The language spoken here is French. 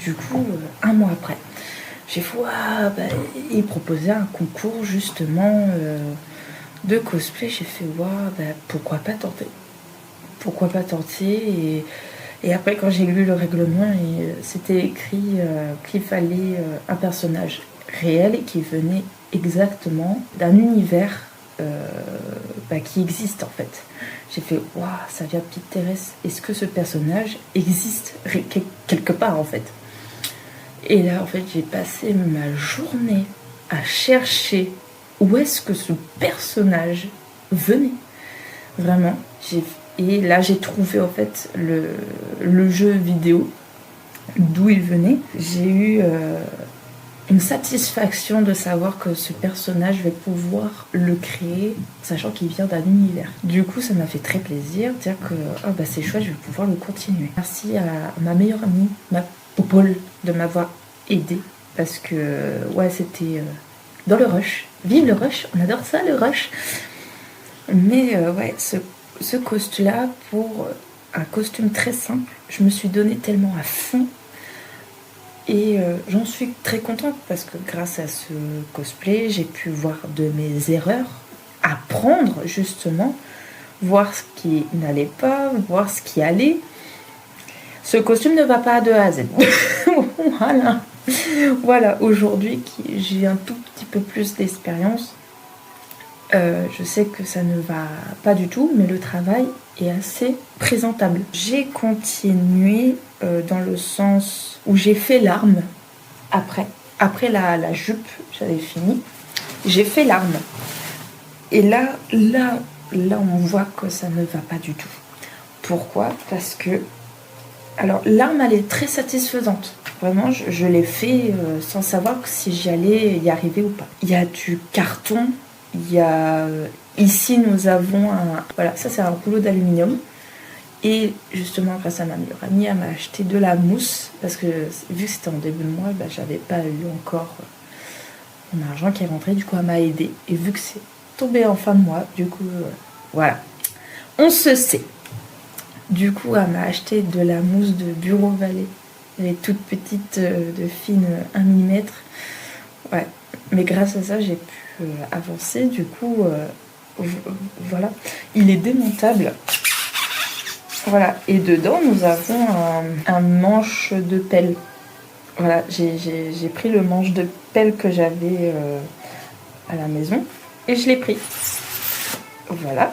Du coup, un mois après, j'ai fait, il proposait un concours justement de cosplay. J'ai fait, pourquoi pas tenter? Pourquoi pas tenter? Et après, quand j'ai lu le règlement, c'était écrit qu'il fallait un personnage réel et qui venait exactement d'un univers qui existe en fait. J'ai fait, waouh, ça vient Petite Thérèse. Est-ce que ce personnage existe quelque part en fait? Et là, en fait, j'ai passé ma journée à chercher où est-ce que ce personnage venait. Vraiment, et là, j'ai trouvé en fait le jeu vidéo d'où il venait. J'ai eu une satisfaction de savoir que ce personnage, je vais pouvoir le créer, sachant qu'il vient d'un univers. Du coup, ça m'a fait très plaisir de dire que c'est chouette, je vais pouvoir le continuer. Merci à ma meilleure amie, ma Popole, de m'avoir aidée, parce que c'était dans le rush. Vive le rush, on adore ça, le rush. Mais ce costume-là, pour un costume très simple, je me suis donné tellement à fond. Et j'en suis très contente parce que grâce à ce cosplay, j'ai pu voir de mes erreurs, apprendre justement, voir ce qui n'allait pas, voir ce qui allait. Ce costume ne va pas de A à Z. Voilà, aujourd'hui, j'ai un tout petit peu plus d'expérience. Je sais que ça ne va pas du tout, mais le travail est assez présentable. J'ai continué dans le sens où j'ai fait l'arme après la jupe, j'avais fini. J'ai fait l'arme. Et là, on voit que ça ne va pas du tout. Pourquoi? Parce que, alors, l'arme, elle est très satisfaisante. Vraiment, je l'ai fait sans savoir si j'allais y arriver ou pas. Il y a du carton. Il y a ici nous avons ça c'est un rouleau d'aluminium et justement grâce à ma meilleure amie elle m'a acheté de la mousse parce que vu que c'était en début de mois j'avais pas eu encore mon argent qui est rentré, du coup elle m'a aidé et vu que c'est tombé en fin de mois du coup voilà, on se sait. Du coup elle m'a acheté de la mousse de Bureau Vallée, elle est toute petite de fine 1 mm. Ouais, mais grâce à ça j'ai pu avancer, du coup voilà, il est démontable, voilà, et dedans nous avons un manche de pelle. Voilà, j'ai pris le manche de pelle que j'avais à la maison et je l'ai pris, voilà,